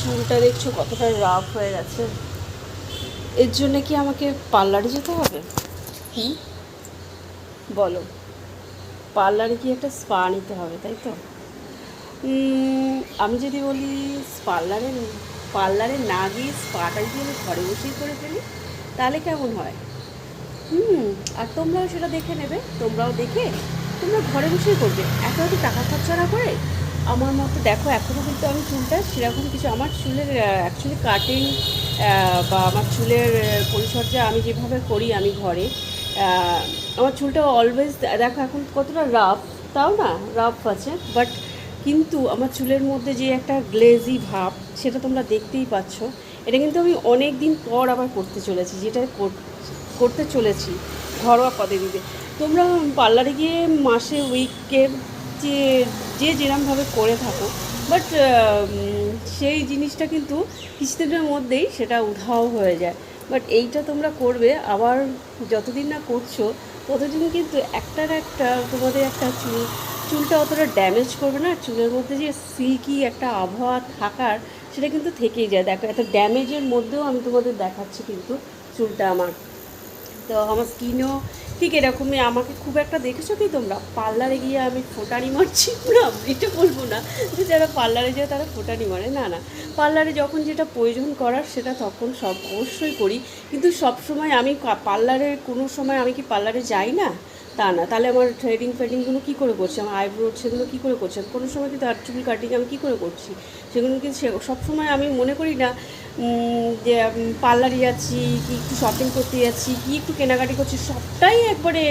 চুলটা দেখছো কতটা রাফ হয়ে গেছে। এর জন্য কি আমাকে পার্লারে যেতে হবে? হুম, বলো। পার্লারে কি একটা স্পা নিতে হবে, তাই তো? আমি যদি বলি পার্লারে পার্লারে না গিয়ে স্পাটা যদি আমি ঘরে বসেই করে ফেলি, তাহলে কেমন হয়? হুম। আর তোমরাও সেটা দেখে নেবে, তোমরাও দেখে তোমরা ঘরে বসেই করবে, এত টাকা খরচা না করে। আমার মতো দেখো, এখনও কিন্তু আমি চুলটা সেরকম কিছু, আমার চুলের অ্যাকচুয়ালি কাটিং বা আমার চুলের পরিচর্যা আমি যেভাবে করি আমি ঘরে, আমার চুলটা অলওয়েজ দেখো এখন কতটা রাফ, তাও না রাফ আছে, বাট কিন্তু আমার চুলের মধ্যে যে একটা গ্লেজি ভাব, সেটা তোমরা দেখতেই পাচ্ছ। এটা কিন্তু আমি অনেক দিন পর আবার করতে চলেছি, যেটা করতে চলেছি ঘরোয়া পদ্ধতিতে। তোমরা পার্লারে গিয়ে মাসে উইকে যে যে যেরমভাবে করে থাকো, বাট সেই জিনিসটা কিন্তু কিছুদিনের মধ্যেই সেটা উধাও হয়ে যায়। বাট এইটা তোমরা করবে আবার, যতদিন না করছো ততদিন কিন্তু একটার একটা তোমাদের একটা চুলটা অতটা ড্যামেজ করবে না। চুলের মধ্যে যে সিল্কি একটা আবহাওয়া থাকার, সেটা কিন্তু থেকেই যায়। দেখো এত ড্যামেজের মধ্যেও আমি তোমাদের দেখাচ্ছি কিন্তু চুলটা আমার। তো আমার স্কিনও ঠিক এরকমই। আমাকে খুব একটা দেখেছো কি তোমরা পার্লারে গিয়ে আমি ফোটানি মারছি? না, এটা বলবো না যে যারা পার্লারে যায় তারা ফোটানি মারে, না না। পার্লারে যখন যেটা প্রয়োজন করার সেটা তখন সব অবশ্যই করি, কিন্তু সব সময় আমি পার্লারে কোনো সময় আমি কি পার্লারে যাই না তা না। তাহলে আমার থ্রেডিং ফেডিংগুলো কী করে করছি, আমার আইব্রো সেগুলো কী করে করছি, কোনো সময় কিন্তু আর চুল কাটিং আমি কী করে করছি, সেগুলো কিন্তু সবসময় আমি মনে করি না যে পার্লারে যাচ্ছি কি একটু শপিং করতে যাচ্ছি কি একটু কেনাকাটি করছি, সবটাই একবারে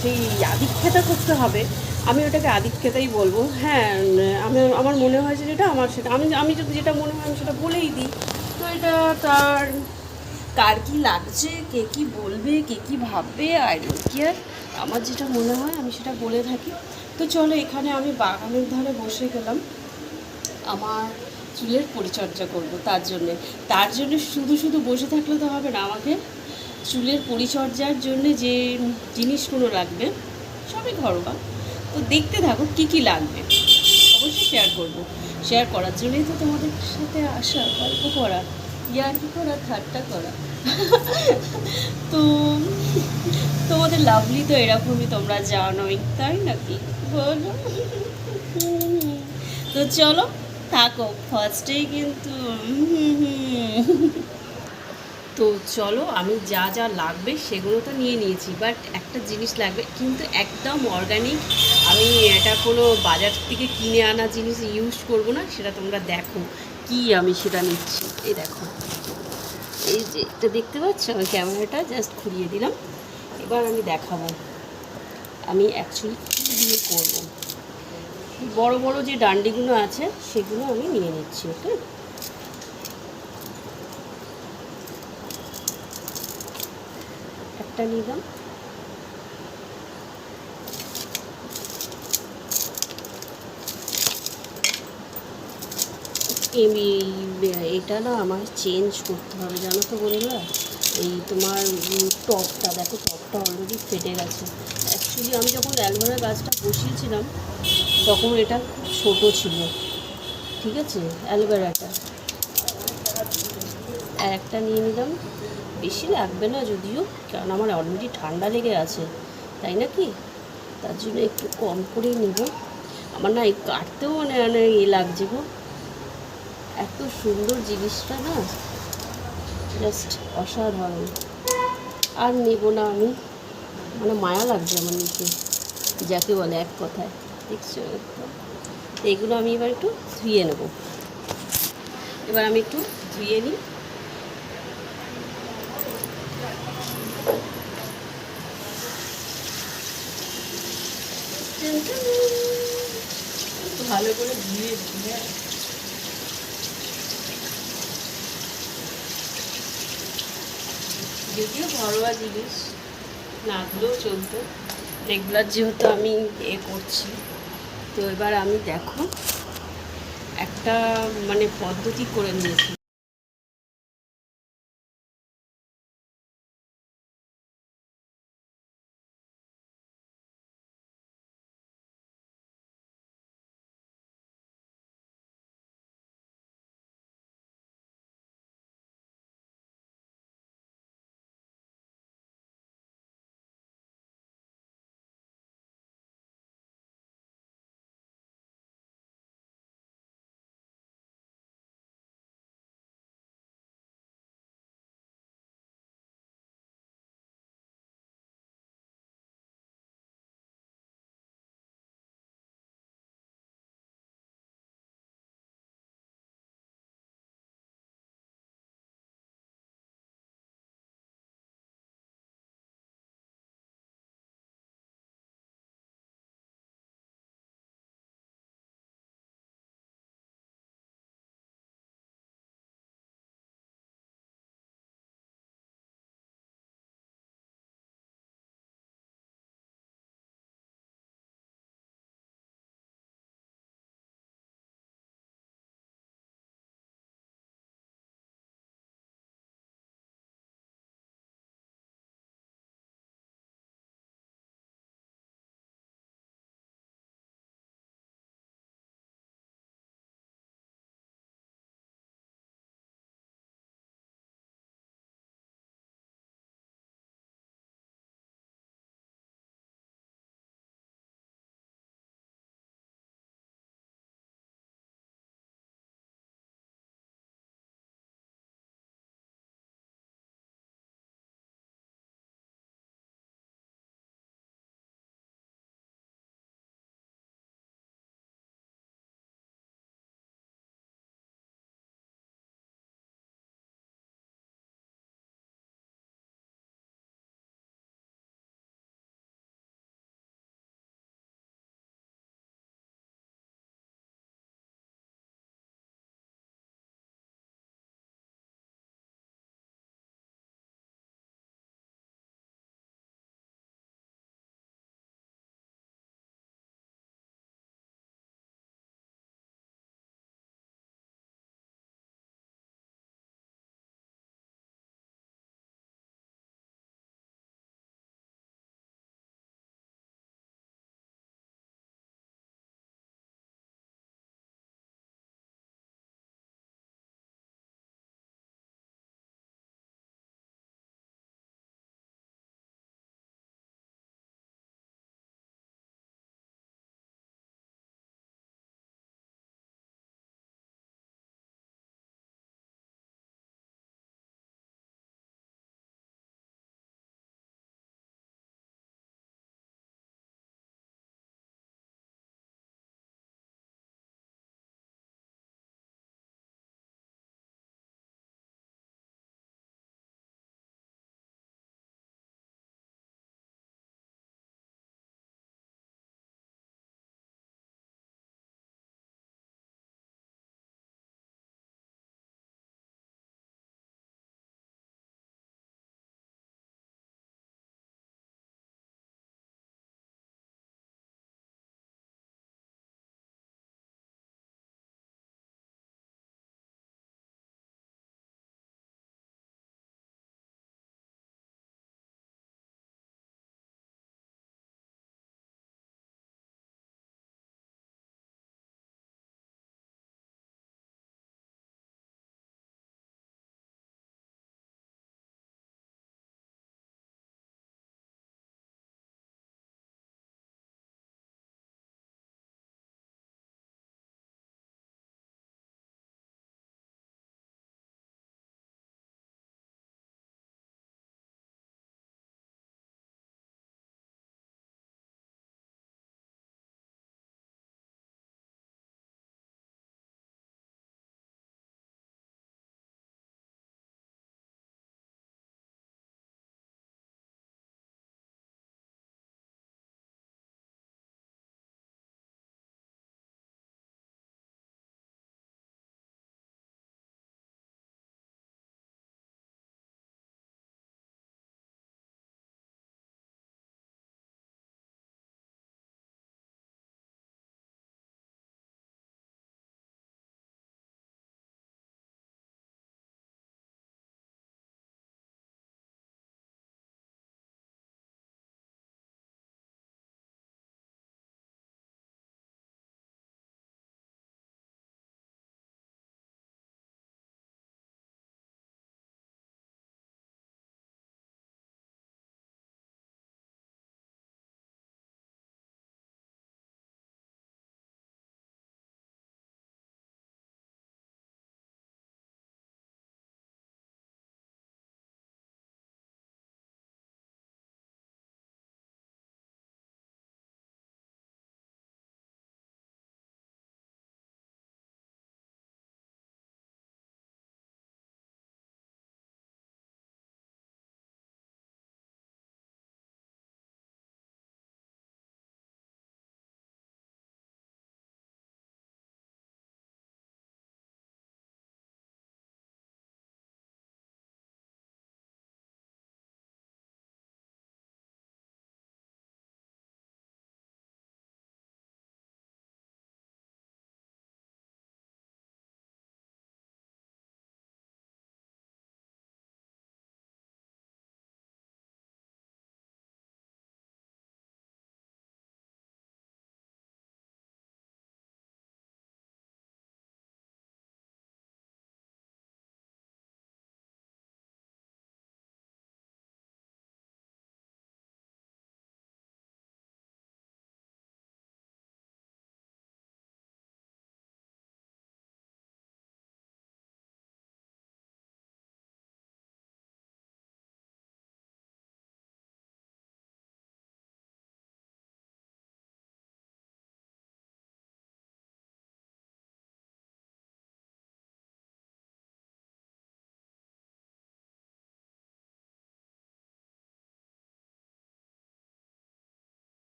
সেই আদিক্ষেতা করতে হবে। আমি ওটাকে আদিক্ষেতাই বলবো। হ্যাঁ, আমার মনে হয় যে যেটা আমার সেটা আমি আমি যদি যেটা মনে হয় আমি সেটা বলেই দিই। তো এটা তার কার কী লাগছে, কে কী বলবে, কে কী ভাববে, আই ডোন্ট কেয়ার। আমার যেটা মনে হয় আমি সেটা বলে থাকি। তো চলো, এখানে আমি বাগানের ধারে বসে গেলাম আমার চুলের পরিচর্যা করব। তার জন্যে শুধু শুধু বসে থাকলে তো হবে না। আমাকে চুলের পরিচর্যার জন্য যে জিনিসগুলো লাগবে সবই ঘরোয়া। তো দেখতে থাকো কী কী লাগবে, অবশ্যই শেয়ার করব। শেয়ার করার জন্যই তো তোমাদের সাথে আসা, গল্প করা, ইয়ার্কি করা, ঠাট্টা করা। তো তোমাদের লাভলি তো এরকমই, তোমরা জানোই, তাই নাকি বলো? তো চলো, থাকো ফার্স্টেই কিন্তু। তো চলো, আমি যা যা লাগবে সেগুলো তো নিয়ে নিয়েছি, বাট একটা জিনিস লাগবে কিন্তু একদম অর্গানিক। আমি এটা কোনো বাজার থেকে কিনে আনা জিনিস ইউজ করব না, সেটা তোমরা দেখো কি আমি সেটা নিচ্ছি। এই দেখো, এই যে এটা দেখতে পাচ্ছ, আমি ক্যামেরাটা জাস্ট ঘুরিয়ে দিলাম। এবার আমি দেখাবো আমি অ্যাকচুয়ালি কী দিয়ে করবো। বড় বড় যে ডান্ডিগুলো আছে সেগুলো আমি নিয়ে নিচ্ছি। ওকে, একটা নিলাম। এটা না আমার চেঞ্জ করতে হবে, জানো তো বন্ধুরা। এই তোমার টপটা দেখো, টপটা অলরেডি ফেটে গেছে। অ্যাকচুয়ালি আমি যখন অ্যালোভেরা গাছটা বসিয়েছিলাম তখন এটা খুব ছোটো ছিল, ঠিক আছে, অ্যালোভেরাটা। আর একটা নিয়ে নিলাম, বেশি লাগবে না যদিও, কারণ আমার অলরেডি ঠান্ডা লেগে আছে, তাই না কি? তার জন্য একটু কম করেই নেব। আমার না এই কাটতেও মানে মানে লাগছে গো, এত সুন্দর জিনিসটা না, জাস্ট অসাধারণ। আর নেব না আমি, মানে মায়া লাগছে আমার নিতে, যাকে বলে এক কথায়, দেখছো? এগুলো আমি এবার একটু ধুয়ে নেব। এবার আমি একটু ধুয়ে নিই। ভালো করে ধুয়ে ধুয়ে যদিও ঘরোয়া জিনিস না ধুলেও চলতো, রেগুলার যেহেতু আমি করছি। তো এবার আমি দেখো একটা মানে পদ্ধতি করে নিয়েছি।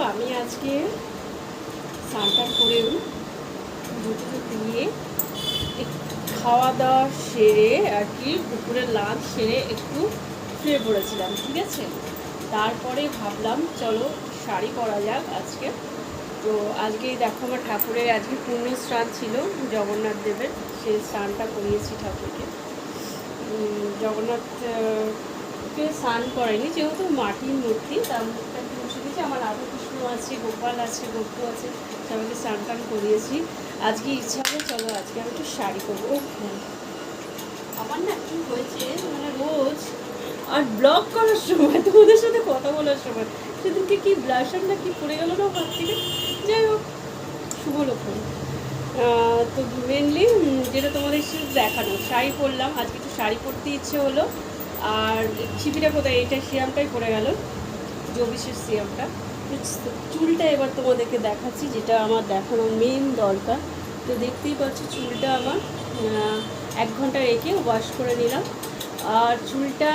আমি আজকে স্নান করেও পুজো দিয়ে খাওয়া দাওয়া সেরে আর কি দুপুরের লাঞ্চ সেরে একটু শুয়ে পড়েছিলাম, ঠিক আছে। তারপরে ভাবলাম চলো শাড়ি পরা যাক আজকে। তো আজকেই দেখো আমার ঠাকুরের আজকে পূর্ণ স্নান ছিল জগন্নাথ দেবের, সেই স্নানটা করিয়েছি ঠাকুরকে। জগন্নাথকে স্নান করেনি, যেহেতু মাটির মূর্তি, তার মুখটা একটু বসে দিয়েছি। আমার রাধাকৃষ্ণ আছে, গোপাল আছে, গপ্পু আছে, সবাইকে স্নান টান করিয়েছি। আজকে ইচ্ছা হলো চলো আজকে আমি একটু শাড়ি করবো। আমার না কি হয়েছে, মানে রোজ আর ব্লগ করার সময় তোমাদের সাথে কথা বলার সময় সেদিনকে কি ব্লাশার না কি পড়ে গেল না হাত থেকে। যাই হোক, শুভ লক্ষণ। তো মেনলি যেটা তোমাদের সাথে দেখানো, শাড়ি পরলাম আজকে, একটু শাড়ি পরতে ইচ্ছে হলো। আর ছিপিটা কোথায়, এইটা সিয়ামটাই পড়ে গেল, জবিশের সিয়ামটা। চুলটা এবার তোমাদেরকে দেখাচ্ছি, যেটা আমার দেখানোর মেন দরকার। তো দেখতেই পাচ্ছ চুলটা আমার 1 ঘন্টা রেখে ওয়াশ করে নিলাম। আর চুলটা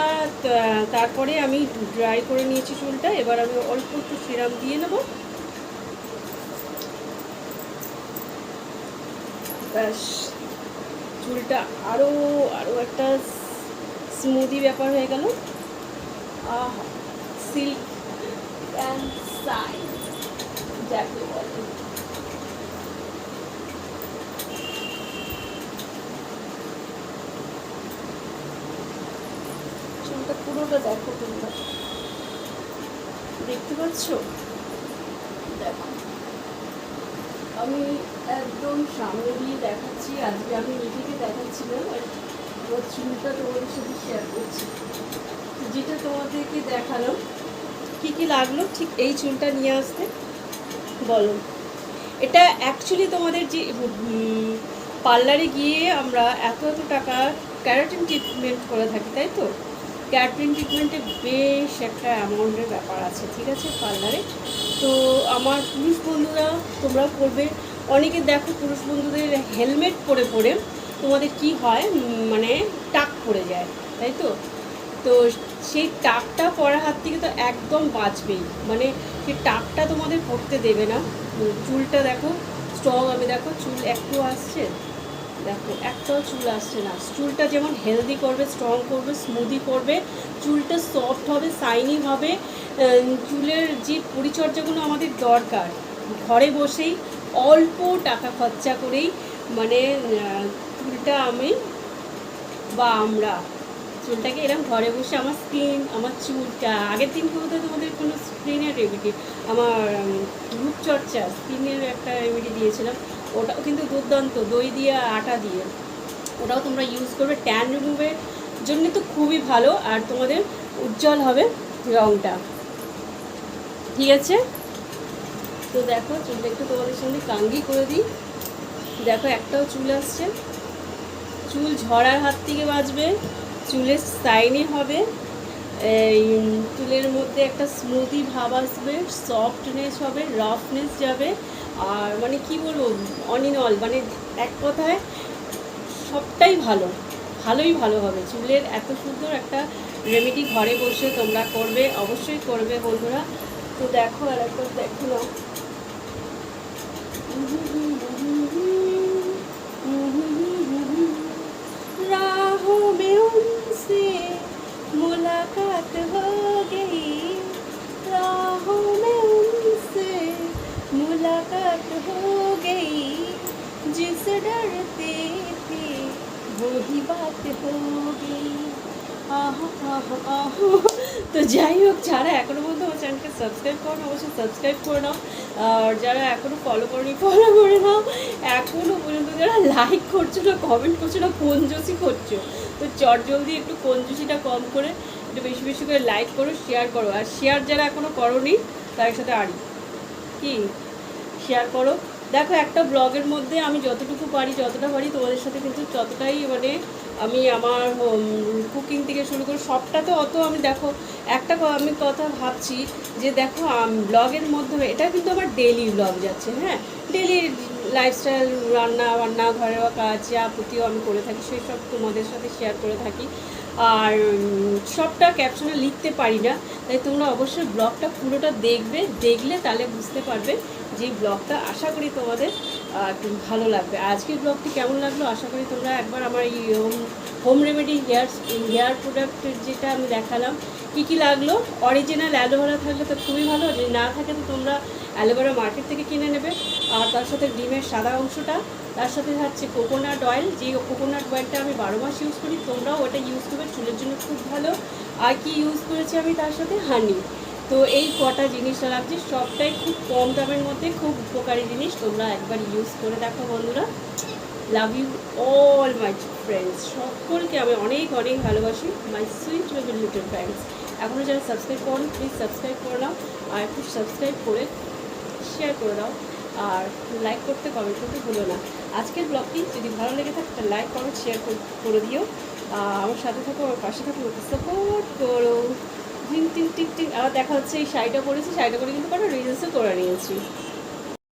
তারপরে আমি ড্রাই করে নিয়েছি চুলটা। এবার আমি অল্প একটু সিরাম দিয়ে নেব, ব্যাস চুলটা আরও একটা স্মুদি ব্যাপার হয়ে গেল। সিল্ক অ্যান্ড শাইন যাকে বলে। চুলটা পুরোটা দেখো তোমরা, দেখতে পাচ্ছ? দেখো আমি একদম সামনে দিয়ে দেখাচ্ছি, আজকে আমি নিজেকে দেখাচ্ছিলাম আর আমার চুলটা তোমাদের সাথে শেয়ার করছি। যেটা তোমাদেরকে দেখালাম, কী কী লাগলো ঠিক এই চুলটা নিয়ে আসতে বলো। এটা অ্যাকচুয়ালি তোমাদের যে পার্লারে গিয়ে আমরা এত টাকা ক্যারাটিন ট্রিটমেন্ট করে থাকি, তাই তো? ক্যারাটিন ট্রিটমেন্টে বেশ একটা অ্যামাউন্টের ব্যাপার আছে, ঠিক আছে, পার্লারে। তো আমার পুরুষ বন্ধুরা তোমরা করবে, অনেকে দেখো পুরুষ বন্ধুদের হেলমেট পরে পরে তোমাদের কি হয়, মানে টাক পড়ে যায়, তাই তো? তো সেই টাকটা পরার হাত থেকে তো একদম বাঁচবেই, মানে সেই টাকটা তোমাদের পড়তে দেবে না। চুলটা দেখো স্ট্রং, আমি দেখো চুল একটু আসছে, দেখো একটাও চুল আসছে না। চুলটা যেমন হেলদি করবে, স্ট্রং করবে, স্মুদি করবে, চুলটা সফট হবে, শাইনি হবে। চুলের যে পরিচর্যাগুলো আমাদের দরকার, ঘরে বসেই অল্প টাকা খরচা করেই, মানে চুলটা আমরা চুলটাকে এরকম ঘরে বসে, আমার স্কিন, আমার চুলটা আগের দিন কিন্তু তোমাদের কোনো স্কিনের রেমেডি, আমার রূপচর্চা স্কিনের একটা রেমেডি দিয়েছিলাম, ওটাও কিন্তু দুর্দান্ত, দই দিয়ে আটা দিয়ে, ওটাও তোমরা ইউজ করবে। ট্যান রিমুভের জন্য তো খুবই ভালো, আর তোমাদের উজ্জ্বল হবে রঙটা, ঠিক আছে। তো দেখো চুলটা একটু তোমাদের সঙ্গে কাঙ্গি করে দিই। দেখো একটাও চুল আসছে, চুল ঝরার হাত থেকে বাঁচবে, চুলের শাইনি হবে, এই চুলের মধ্যে একটা স্মুদি ভাব আসবে, সফটনেস হবে, রাফনেস যাবে। আর মানে কি বলবো, অল ইন অল, মানে এক কথায় সবটাই ভালোই ভালো হবে। চুলের এত সুন্দর একটা রেমেডি ঘরে বসে তোমরা করবে, অবশ্যই করবে বন্ধুরা। তো দেখো আর একটা দেখো না, राहों में उनसे मुलाकात हो गई, राहों में उनसे मुलाकात हो गई, जिस डरते थे वही बात हो गई। তো যাই হোক, যারা এখনও পর্যন্ত আমার চ্যানেলকে সাবস্ক্রাইব করো না, অবশ্যই সাবস্ক্রাইব করে নাও। আর যারা এখনও ফলো করনি, ফলো করে নাও। এখনও পর্যন্ত যারা লাইক করছো না, কমেন্ট করছো না, কঞ্জুসি করছো, তো জলদি একটু কঞ্জুসিটা কম করে একটু বেশি বেশি করে লাইক করো, শেয়ার করো। আর শেয়ার যারা এখনও করোনি তার সাথে আড়ি কি শেয়ার করো। দেখো একটা ব্লগের মধ্যে আমি যতটুকু পারি, যতটা পারি তোমাদের সাথে কিন্তু ততটাই, মানে আমি আমার কুকিং থেকে শুরু করে সবটা তো অত আমি, দেখো একটা আমি কথা ভাবছি যে দেখো ব্লগের মধ্যে, এটা কিন্তু আমার ডেইলি ব্লগ যাচ্ছে, হ্যাঁ, ডেইলি লাইফস্টাইল, রান্না বান্না, ঘরের কাজ, যা প্রতিও আমি করে থাকি সেই সব তোমাদের সাথে শেয়ার করে থাকি। আর সবটা ক্যাপশনে লিখতে পারি না, তাই তোমরা অবশ্যই ব্লগটা পুরোটা দেখবে, দেখলে তাহলে বুঝতে পারবে যে ব্লগটা আশা করি তোমাদের একটু ভালো লাগবে। আজকের ব্লগটি কেমন লাগলো আশা করি তোমরা একবার আমার এই হোম রেমেডি হেয়ার প্রোডাক্টের যেটা আমি দেখালাম কী কী লাগলো, অরিজিনাল অ্যালোভেরা থাকলে তো খুবই ভালো, যদি না থাকে তো তোমরা অ্যালোভেরা মার্কেট থেকে কিনে নেবে। আর তার সাথে ডিমের সাদা অংশটা, তার সাথে থাকছে কোকোনাট অয়েল, যে কোকোনাট অয়েলটা আমি 12 মাস ইউজ করি, তোমরাও ওটা ইউজ করবে, চুলের জন্য খুব ভালো। আর কি ইউজ করেছি আমি তার সাথে হানি। তো এই কটা জিনিস লাগছে, সবটাই খুব কম দামের মধ্যে, খুব উপকারী জিনিস, তোমরা একবার ইউজ করে দেখো বন্ধুরা। Love you all my friends, সকলকে আমি অনেক অনেক ভালোবাসি, my sweet baby little friends. এখনও যারা সাবস্ক্রাইব করো প্লিজ সাবস্ক্রাইব করে নাও, আর একটু সাবস্ক্রাইব করে শেয়ার করে দাও, আর লাইক করতে কমেন্ট করতে ভুলো না। আজকের ব্লগটি যদি ভালো লেগে থাকে তাহলে লাইক কমেন্ট শেয়ার করে দিও, আমার সাথে থাকো, আমার পাশে থাকো, আমাকে সাপোর্ট করো। টিং টিং টিং টিং। আবার দেখা হচ্ছে, এই শাড়িটা পরেছি, শাড়িটা পরে কিন্তু কোনো রিলসও করে নিয়েছি।